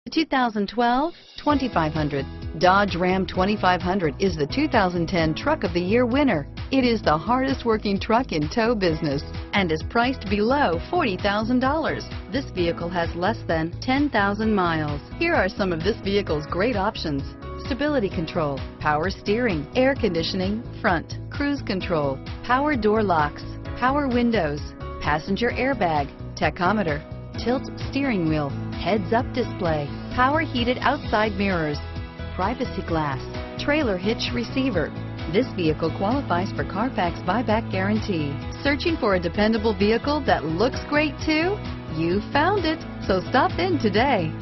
2012 2500. Dodge Ram 2500 is the 2010 Truck of the Year winner. It is the hardest working truck in tow business and is priced below $40,000. This vehicle has less than 10,000 miles. Here are some of this vehicle's great options: stability control, power steering, air conditioning, front, cruise control, power door locks, power windows, passenger airbag, tachometer, tilt steering wheel, heads-up display, power heated outside mirrors, privacy glass, trailer hitch receiver. This vehicle qualifies for Carfax buyback guarantee. Searching for a dependable vehicle that looks great too? You found it, so stop in today.